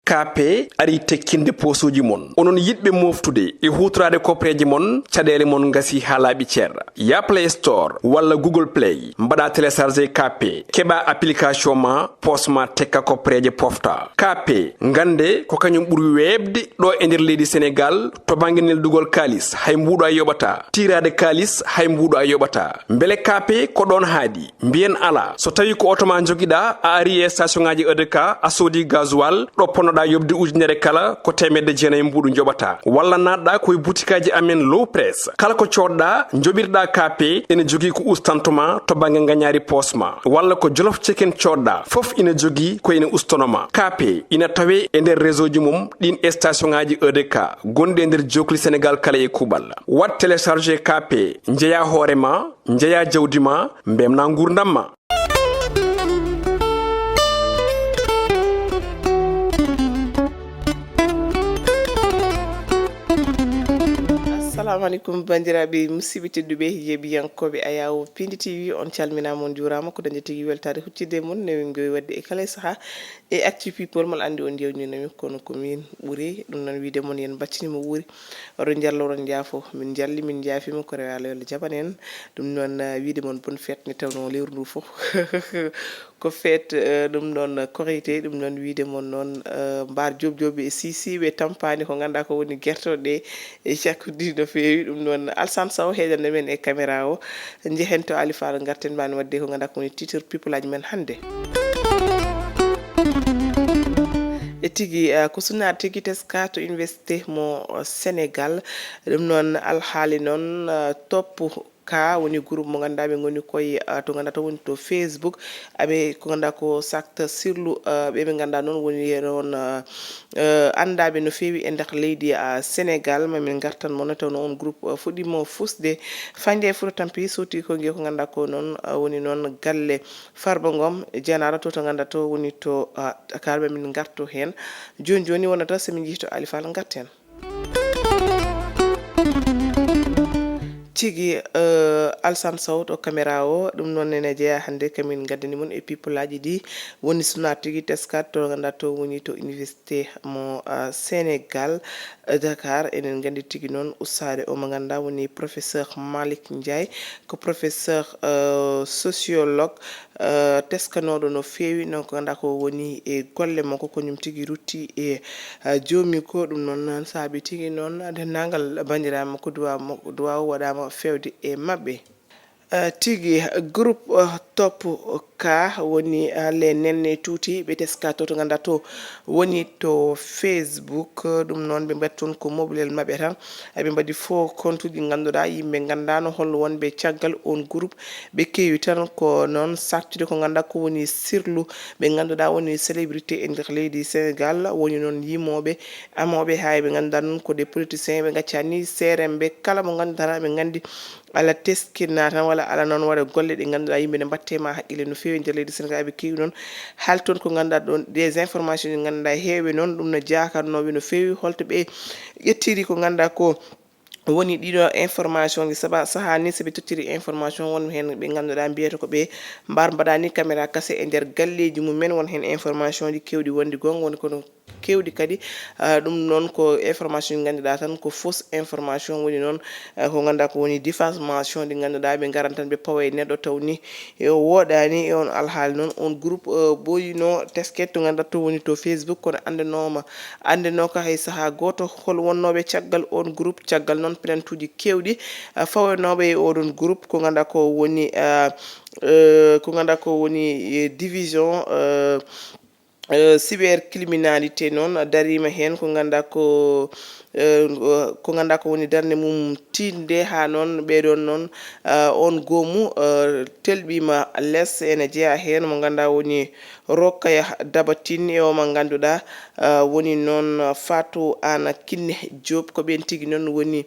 kape ari tekkinde posuji mon onon yidbe moftude e hutrade kopreji mon cadele mon ngasi halabi cerra ya Play Store walla Google Play mbada télécharger kape keba application ma posma tekka kopreje pofta kape ngande ko kanyum buri webde do e nder leydi Sénégal to banginel dugol kalis hay mbudo ay yobata tirade kalis hay mbudo ay yobata mbele kape ko don haadi mbien ala so tawi ko otoma jogida a ari e station ngaji EDK a sodi gasoil do ponoda yobde ujunere kala ko temedde jeena mbudu jobata walla nadda koy boutikaji amen low press kala ko codda jobirda kape ene jogi ko ustantuma to bange nganyari posma walla ko jolof chicken codda fof ina jogi ko ina ustonoma kape ina tawe e nder réseau ji mum din station ngaji EDK gonde nder jokli Sénégal kala e kubal wat télécharger kape njeya horema njeya jawdima mbemna ngurdamma. Assalamu alaikum bandiraɓe musidɓe tedduɓe yeeɓiyankoɓe ayawo Piindi TV on calmina mon jurama ko dañde tigui weltade huccide mon newi goy wadde e kala saaha e actu people mal andi on jewninami kono ko min ɓuuri ɗum noon wiide mon yen baccinimo wuuri oɗon jallo oɗon jaafo min jalli min jaafima ko rewa lewle jaɓan en ɗum noon wiide mon bonne fête ne tawno lewru ndu foof ko fête ɗum noon korité ɗum noon wiide mon noon mbar jobjoɓe e sisiɓe tampani ko ganduɗa ko woni guertoɗe e cakkudi no fewi ɗum noon Alsane Sow heɗande men e caméra o jehen to Alifal garten mbani wadde ko ganduɗa ko woni titre people aji men hande e tigui ko sunnaade tigui teska to université mo Sénégal ɗum noon alhaali noon top ka woni groupe mo ganduɗa ɓe goni koye to ganduɗa to woni to Facebook aɓe ko ganduɗa ko sakta sirlu ɓe ganduɗa noon woni noon andaɓe no fewi e nder leydi Sénégal mamin gartan mo tawno on groupe fuɗɗimo fusde fande fuɗo tampi soti ko gue ko ganduɗa ko noon woni noon galle Farba Ngom jenara to ganduɗa to woni to Dakar min garto hen joni joni wonata somin jii to Alifal garten tigi Alsane Sow to caméra o ɗum noon nene jeeya hande kamin gaddani mon e people aji ɗi woni suna tigi teskat to ganduɗa to woni to université mo Sénégal Dakar enen gandi tigi noon ustade o mo ganduɗa woni professeur Malick Ndiaye ko professeur sociologue teskanoɗo no fewi non ko ganduɗa ko woni e golle makko ko ñum tigi rutti e jomi ko ɗum noon saabi tigi noon dendagal bandirama ko duwa waɗama fewde e mabɓe tigi groupe top ka woni les nenne tuuti ɓe teska to ganduɗa to woni to Facebook ɗum noon ɓe mbaɗi toon ko mobilel mabɓe tan ɓe mbaɗi faux compte uji ganduɗa yimɓe gandano holno wonɓe caggal on groupe ɓe kewi tan ko noon sattude ko ganduɗa ko woni sirlu ɓe ganduɗa woni célébrité e nder leydi Sénégal woni noon yimoɓe amoɓe hay ɓe ganduɗa noon ko des politiciens ɓe gaccani seremɓe kala mo ganduɗa ɓe gandi ala teskina tan walla ala noon waɗa golle ɗe ganduɗa yimɓe ne mbattema haqqille no fewi nder leydi Sénégal ɓe kewi noon haal toon ko ganduɗa ɗon des informations ɗi ganduɗa heewe noon ɗum no jakarnoɓe no fewi holto ɓe ƴettiri ko ganduɗa ko woni ɗiɗo information ji saaha ni soɓe tottiri information won hen ɓe ganduɗa mbiyata ko ɓe mbar mbaɗani caméra kase e nder galleji mumen won hen information ji kewɗi wonde gonga woni kono kewɗi kadi ɗum noon ko information ɗi ganduɗa tan ko fausse information woni noon ko ganduɗa ko woni diffamation ɗi ganduɗa ɓe garan tan ɓe pawa e neɗɗo tawni woɗani e on alhaali noon on groupe ɓoyino tesket to ganduɗa to woni to Facebook kono andeno ko hay saaha goto hol wonnoɓe caggal on groupe caggal noon plaintuji kewɗi fawanoɓe e oɗon groupe ko ganduɗa ko woni division cybercriminalité noon darima hen ko ganduɗa ko woni darde mum tinde ha noon ɓeɗon noon on goomu telɓima less ene jeeya hen mo ganduɗa woni Rokhaya Dabatine e o mo ganduɗa woni noon Fatou Ana Kinne Diop ko ɓen tigui noon woni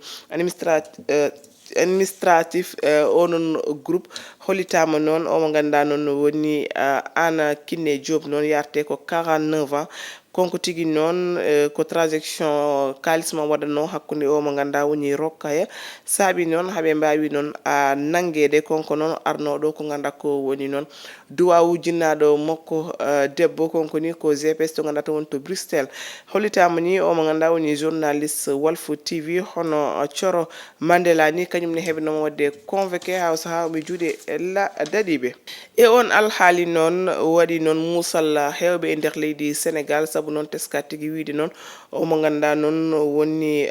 administratif onon groupe hollitama noon o mo ganduɗa noon woni Ana Kinne Diop noon yarte ko 49 ans konko tigi noon ko transaction kalisma waɗano hakkunde o mo ganda woni rokkaya saabi noon haɓe mbawi noon nangede konko noon arnoɗo ko ganda ko woni noon duwawu jinnaɗo makko debbo konko ni ko gps to ganda to woni to Bruxelles hollitama ni o mo ganda woni journaliste Walf TV hono Coro Mandela ni kañum ne heɓnoma wadde convoqué ha saha ɓe juuɗe la daɗiɓe e on alhaali noon waɗi noon musalla hewɓe e nder leydi Sénégal saabu noon teska tigui wiide noon o mo ganda noon woni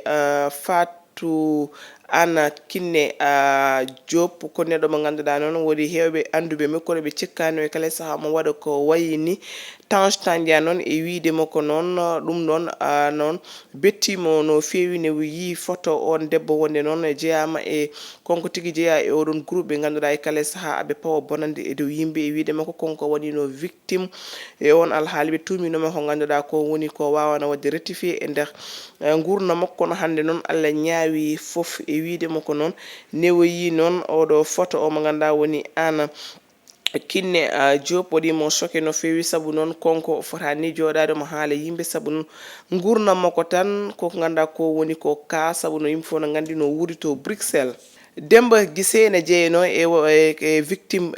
FATOU ana kinne Diop ko neɗɗo mo ganduɗa noon woodi hewɓe anduɓe makko ɓe cikkano e kala saaha mo waɗa ko wayini Tange Tandian noon e wiide makko noon ɗum ɗon noon bettimo no feewi ne yi photo on debbo wonde noon jeeyama e konko tigui jeeya e oɗon groupe ɓe ganduɗa e kala saaha aɓe pawa bonande e dow yimɓe e wiide makko konko waɗi no victime e on alhaali ɓe tuminoma ko ganduɗa ko woni ko wawana wadde rectifié e nder gurna makko no hande noon Allah ñaawi foof e wiide makko noon newoyi noon oɗo photo o mo ganduɗa woni ana kinne Diop waɗimo choqué no feewi saabu noon konko fotani joɗade mo haala yimɓe saabu noon gurnam makko tan koko ganduɗa ko woni ko ka saabu no yimɓe fof no gandi no wuuri to Bruxelles Demba Guissé ne jeeyno e victime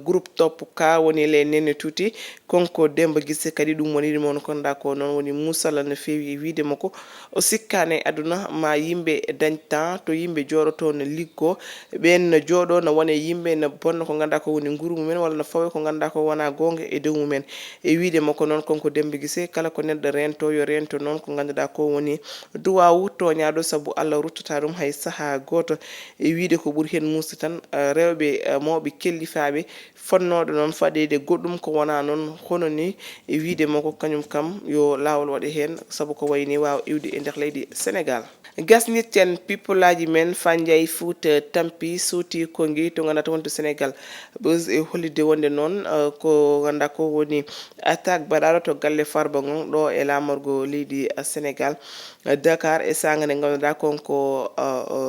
groupe top ka woni le nene tuuti konko Demba Guissé kadi ɗum woni mon konda ko noon woni musala no feewi wiide makko o sikkane aduna ma yimɓe dañta to yimɓe jooɗoto no liggo ɓen no jooɗo no wone yimɓe no bonna ko ganda ko woni guru mumen walla no fawe ko ganda ko wona gonga e dow mumen e wiide makko noon konko Demba Guissé kala ko neɗɗo rento yo rento noon ko ganduɗa ko woni duwawu toñaɗo saabu Allah ruttata ɗum hay saaha goto e wiide ko ɓuuri hen musta tan rewɓe mawɓe kellifaɓe fonnoɗo noon faɗede goɗɗum ko wona noon hono ni e wiide makko kañum kam yo lawol waɗe hen saabu ko wayni wawa iwde e nder leydi Sénégal gasnitten people aji men Fandiaye Fouta Tampi Souti Kongi to ganda to wonto Sénégal ɓus e hollide wonde noon ko ganda ko woni attaque baɗaɗo to galle Farba Ngom ɗo e lamorgo leydi Sénégal Dakar e sangane ganduɗa konko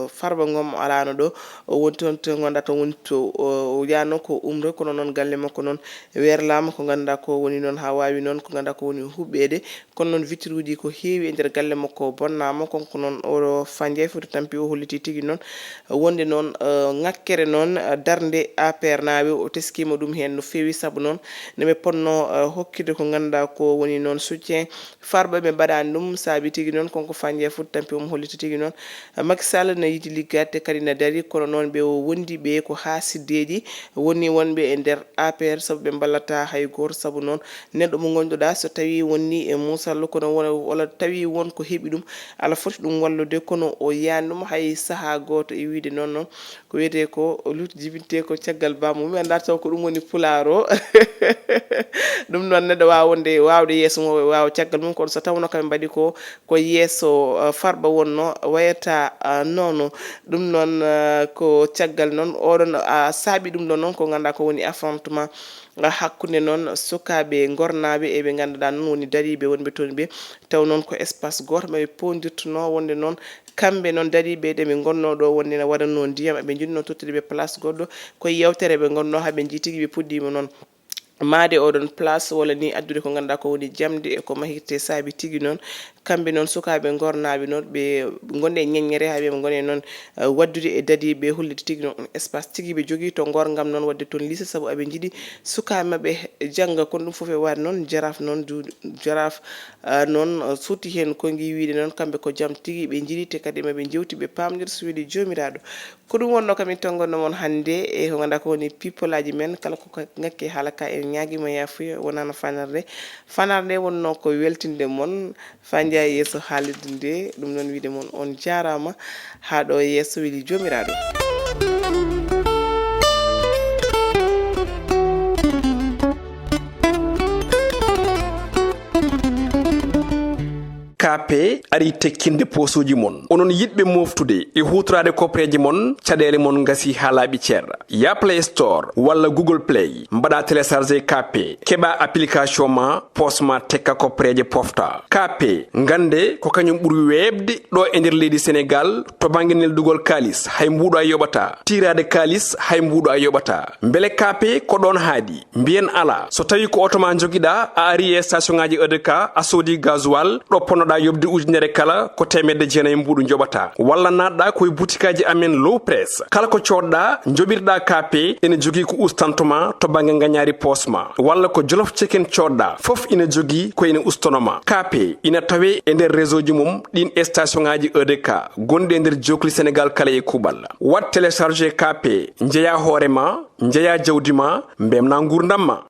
Farba Ngom alano ɗo woni toon to ganda to woni to yano ko umro kono noon galle makko noon werlama ko ganduɗa ko woni noon ha wawi noon ko ganduɗa ko woni huɓɓede kono noon vitre uji ko heewi e nder galle makko bonnama konko noon oɗo Fandiaye Fouta Tampi o holliti tigui noon wonde noon ngakkere noon darde APR naɓe o teskima ɗum hen no feewi saabu noon neɓe ponno hokkide ko ganduɗa ko woni noon soutien Farba ɓe mbaɗani ɗum saabi tigui noon konko Fandiaye Fouta Tampi omo holliti tigui noon Macky Sall no yiiɗi liggade kadi no dari kono noon ɓe wondi ɓe ko hasiddeji woni wonɓe e nder APR saabu ɓe ballata hay goto saabu noon neɗɗo mo gonduɗa so tawi wonni e musallo kono wala tawi won ko heeɓi ɗum ala foti ɗum wallude kono o yani ɗum hay saaha goto e wiide noon noon ko wiyete ko lutti jibinte ko caggal bamum mi anda taw ko ɗum woni PULAAR o ɗum noon neɗɗo wawa wonde wawde yeeso mo wawa caggal mum kono so tawno kamɓe mbaɗi ko yeeso Farba wonno wayata nono ɗum noon ko caggal noon oɗon saabi ɗum ɗon noon ko ganduɗa ko woni affrontement hakkude noon sukaɓe gornaɓe e ɓe ganduɗa noon woni dariɓe wonɓe toon ɓe taw noon ko espace goto maɓe pondirtuno wonde noon kamɓe noon dariɓe ɗe ɓe gonno ɗo wonde ne waɗanno ndiyam eɓe jiɗno tottude ɓe place goɗɗo koye yewtere ɓe gonno haɓe jii tigui ɓe puɗɗima noon maade oɗon place walla ni addude ko ganduɗa ko woni jamde e ko mahirte saabi tigui noon kamɓe noon sukaɓe gornaɓe noon ɓe gonde e ñeññere ha ɓe gone noon waddude e dadiɓe hollide tigui noon espace tigui ɓe jogui to gorgam noon wadde toon lycée saabu aɓe jiiɗi sukaɓe mabɓe jangga kono ɗum foof e waade noon jaraf noon jaraf noon suuti hen ko gui wiide noon kamɓe ko jaam tigui ɓe jiiɗi te kadi maɓe jewti ɓe pamdir so wiide jomiraɗo ko ɗum wonno kamin tongonno moon hande e ko ganduɗa ko woni people aji men kala ko ngakke haala ka en ñaguima yafuya wonano fanarde wonno ko weltinde moon Fandiaye yeeso haalirde nde ɗum noon wiide moon on jarama ha ɗo yeeso weeli jomiraɗo kape ari tekkinde posuji mon onon yidbe moftude e hutrade kopreji mon cadele mon ngasi halabi cerra ya Play Store walla Google Play mbada télécharger kape keba application ma posma tekka kopreje pofta kape ngande ko kanyum buri webde do e nder leydi Sénégal to banginel dugol kalis hay mbudo ay yobata tirade kalis hay mbudo ay yobata mbele kape ko don haadi mbien ala so tawi ko otoma jogida a ari e station ngaji EDK a sodi gasoil do ponoda yobde ujunere kala ko temedde jeena mbudu jobata walla nadda koy boutikaji amen low press kala ko codda jobirda kape ene jogi ko ustantoma to bangi nganyari posma walla ko jolof chicken codda fof ina jogi ko ina ustonoma kape ina tawe e nder réseau ji mum din station ngaji EDK gonde nder jokli Sénégal kala e kubal wat télécharger kape njeya horema njeya jawdima mbemna ngurdamma